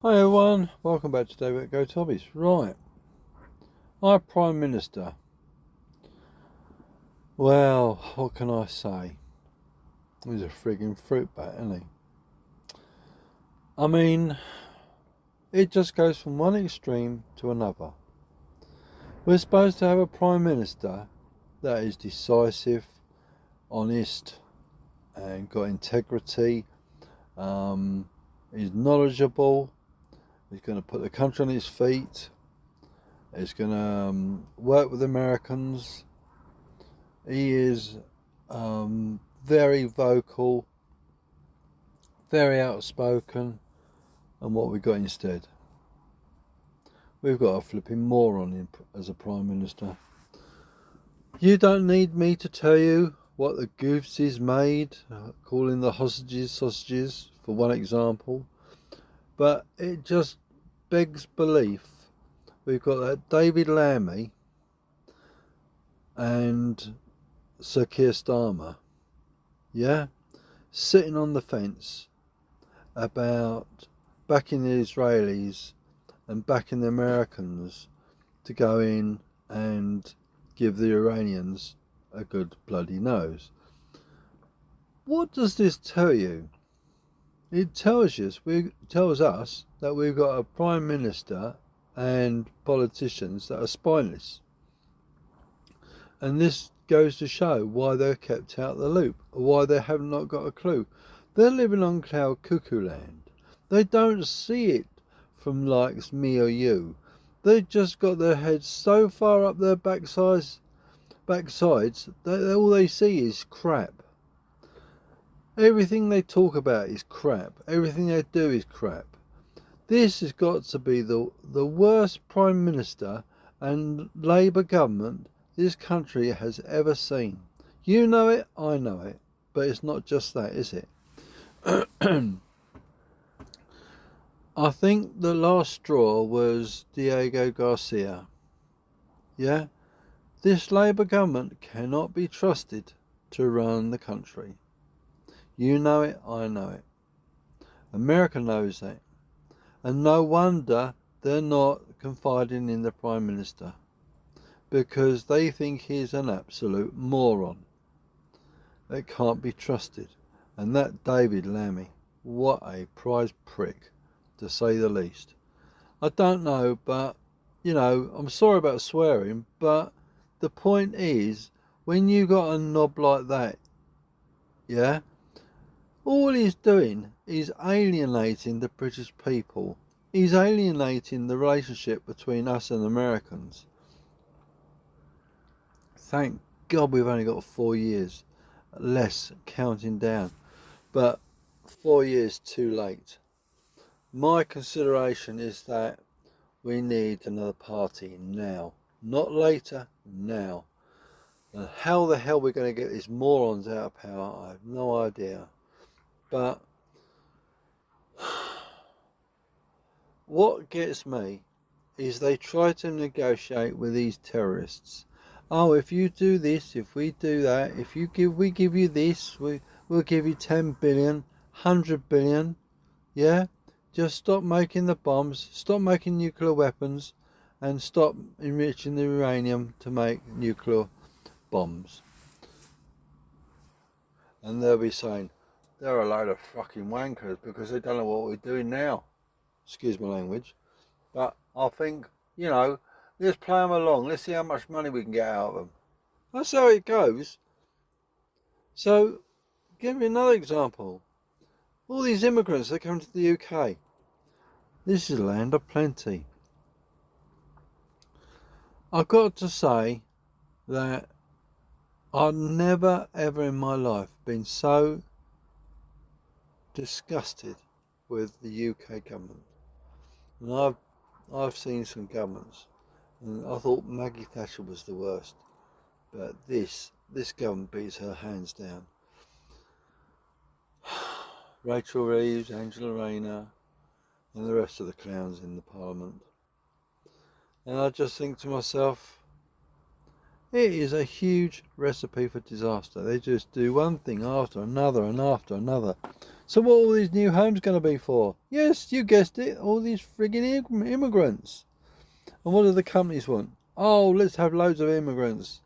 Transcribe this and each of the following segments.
Hi everyone, welcome back to David Go Topics. Right, our Prime Minister. Well, what can I say? He's a frigging fruit bat, isn't he? I mean, it just goes from one extreme to another. We're supposed to have a Prime Minister that is decisive, honest, and got integrity, is knowledgeable, he's going to put the country on its feet, he's going to work with Americans. He is very vocal, very outspoken, and what we got instead? We've got a flipping moron as a Prime Minister. You don't need me to tell you what the goofs he's made, calling the hostages sausages, for one example, but it just begs belief. We've got that David Lammy and Sir Keir Starmer, yeah, sitting on the fence about backing the Israelis and backing the Americans to go in and give the Iranians a good bloody nose. What does this tell you? It tells us that we've got a Prime Minister and politicians that are spineless. And this goes to show why they're kept out of the loop, or why they have not got a clue. They're living on cloud cuckoo land. They don't see it from like me or you. They've just got their heads so far up their backsides that all they see is crap. Everything they talk about is crap. Everything they do is crap. This has got to be the worst Prime Minister and Labour government this country has ever seen. You know it, I know it, but it's not just that, is it? I think the last straw was Diego Garcia. Yeah? This Labour government cannot be trusted to run the country. You know it, I know it. America knows that. And no wonder they're not confiding in the Prime Minister, because they think he's an absolute moron that can't be trusted. And that David Lammy, what a prize prick, to say the least. I don't know, but, I'm sorry about swearing, but the point is, when you got a knob like that, yeah, all he's doing is alienating the British people. He's alienating the relationship between us and Americans. Thank God we've only got 4 years less, counting down, but 4 years too late. My consideration is that we need another party now, not later, now. And how the hell we're going to get these morons out of power, I have no idea. But what gets me is they try to negotiate with these terrorists. Oh, if you do this, if we do that, we give you this, we'll give you 10 billion, 100 billion. Yeah? Just stop making the bombs, stop making nuclear weapons, and stop enriching the uranium to make nuclear bombs. And they'll be saying, they're a load of fucking wankers because they don't know what we're doing now. Excuse my language. But I think, let's play them along. Let's see how much money we can get out of them. That's how it goes. So, give me another example. All these immigrants that come to the UK. This is a land of plenty. I've got to say that I've never ever in my life been so disgusted with the UK government. And I've seen some governments, and I thought Maggie Thatcher was the worst. But this government beats her hands down. Rachel Reeves, Angela Rayner, and the rest of the clowns in the Parliament. And I just think to myself, It is a huge recipe for disaster. They just do one thing after another and after another. So what are all these new homes going to be for? Yes, you guessed it, all these frigging immigrants. And what do the companies want? Oh, let's have loads of immigrants.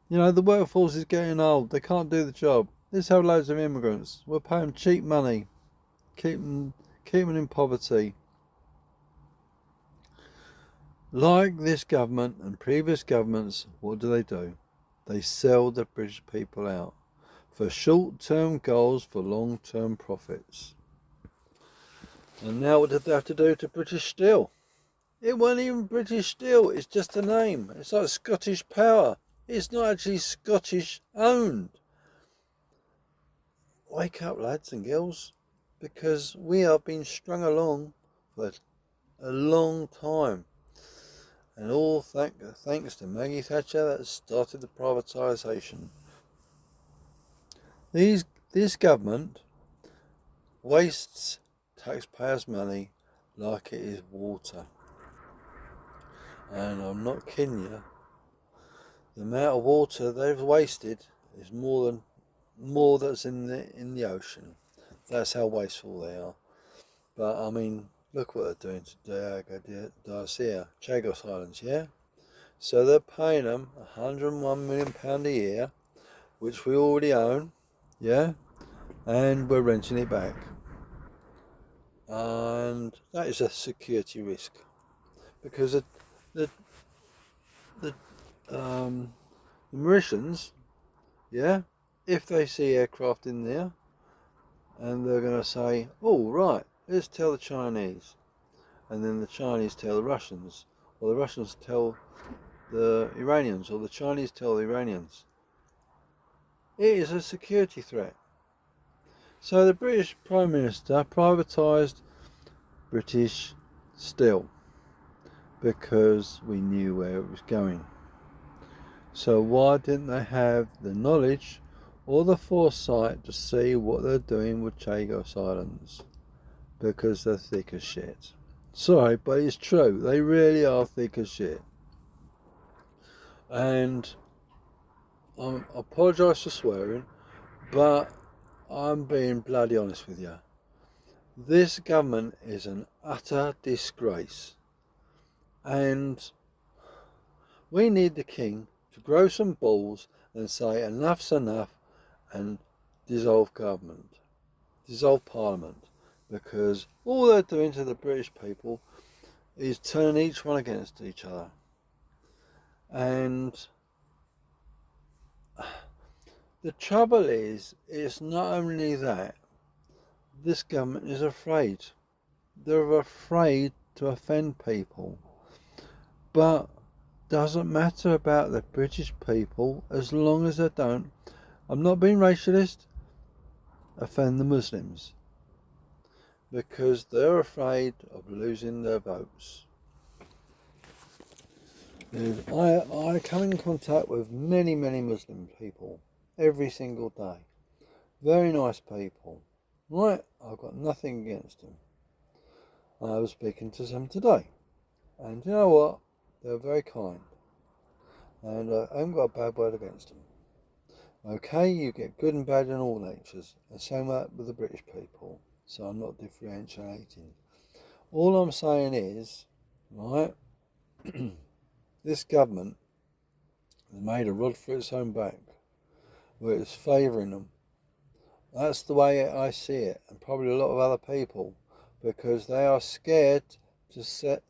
You know, the workforce is getting old. They can't do the job. Let's have loads of immigrants. We'll pay them cheap money. Keep them in poverty. Like this government and previous governments, what do? They sell the British people out for short-term goals for long-term profits. And now what did they have to do to British Steel? It wasn't even British Steel, it's just a name. It's like Scottish Power. It's not actually Scottish owned. Wake up, lads and girls, because we have been strung along for a long time. And all thanks to Maggie Thatcher that started the privatisation. This government wastes taxpayers' money like it is water. And I'm not kidding you. The amount of water they've wasted is more that's in the ocean. That's how wasteful they are. But I mean, look what they're doing to Diego Garcia, Chagos Islands, yeah? So they're paying them £101 million a year, which we already own, yeah? And we're renting it back. And that is a security risk. Because the Mauritians, yeah, if they see aircraft in there, and they're going to say, oh, right, let's tell the Chinese. And then the Chinese tell the Russians, or the Russians tell the Iranians, or the Chinese tell the Iranians. It is a security threat. So the British Prime Minister privatised British Steel because we knew where it was going. So why didn't they have the knowledge or the foresight to see what they're doing with Chagos Islands? Because they're thick as shit. Sorry, but it's true. They really are thick as shit. And I apologise for swearing, but I'm being bloody honest with you. This government is an utter disgrace. And we need the king to grow some balls and say enough's enough and dissolve government, dissolve parliament, because all they're doing to the British people is turning each one against each other. And the trouble is, it's not only that, this government is afraid. They're afraid to offend people. But doesn't matter about the British people as long as they don't, I'm not being racialist, offend the Muslims. Because they're afraid of losing their votes. I come in contact with many Muslim people every single day. Very nice people. Right, I've got nothing against them. I was speaking to some today. And you know what? They're very kind. And I haven't got a bad word against them. Okay, you get good and bad in all natures. And same with the British people. So I'm not differentiating. All I'm saying is, right, this government has made a rod for its own back, where it's favouring them. That's the way I see it, and probably a lot of other people, because they are scared to set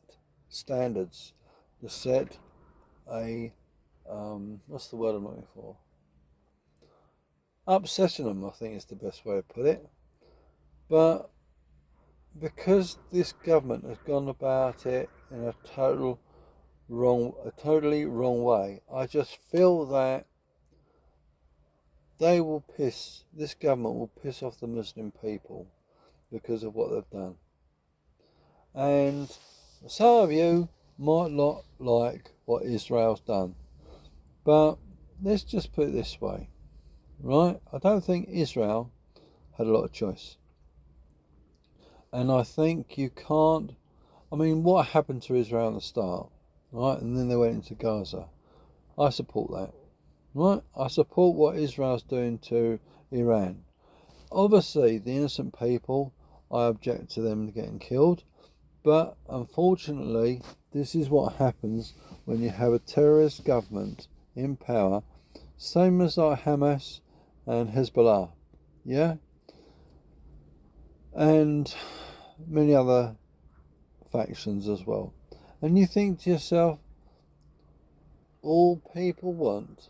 standards, to set a, what's the word I'm looking for? Upsetting them, I think is the best way to put it. But because this government has gone about it in a totally wrong way, I just feel that this government will piss off the Muslim people because of what they've done. And some of you might not like what Israel's done, but let's just put it this way, right? I don't think Israel had a lot of choice. And I think you can't, I mean, what happened to Israel at the start, right? And then they went into Gaza. I support that. Right? I support what Israel's doing to Iran. Obviously, the innocent people, I object to them getting killed. But unfortunately, this is what happens when you have a terrorist government in power, same as like Hamas and Hezbollah, yeah? And many other factions as well. And you think to yourself, all people want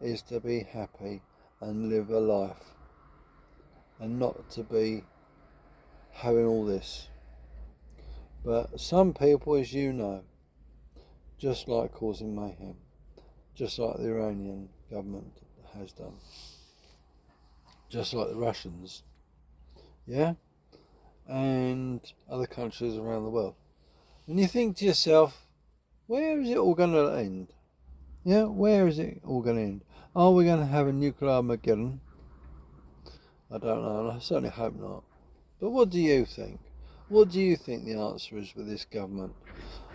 is to be happy and live a life and not to be having all this. But some people, as you know, just like causing mayhem, just like the Iranian government has done, just like the Russians, yeah, and other countries around the world. And you think to yourself, where is it all going to end? Yeah, where is it all going to end? Are we going to have a nuclear Armageddon? I don't know, and I certainly hope not. But what do you think? What do you think the answer is with this government?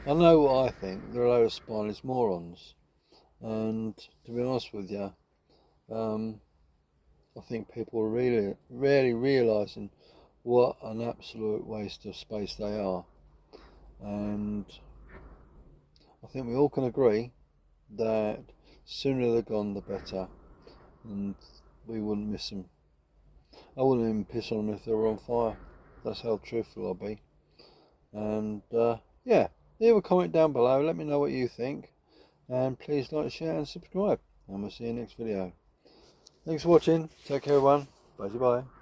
I know what I think. They're a load of spineless morons. And to be honest with you, I think people are really realising what an absolute waste of space they are. And I think we all can agree that sooner they're gone, the better. And we wouldn't miss them. I wouldn't even piss on them if they were on fire. That's how truthful I'll be. And yeah, leave a comment down below. Let me know what you think. And please like, share and subscribe. And we'll see you next video. Thanks for watching. Take care everyone. Bye bye.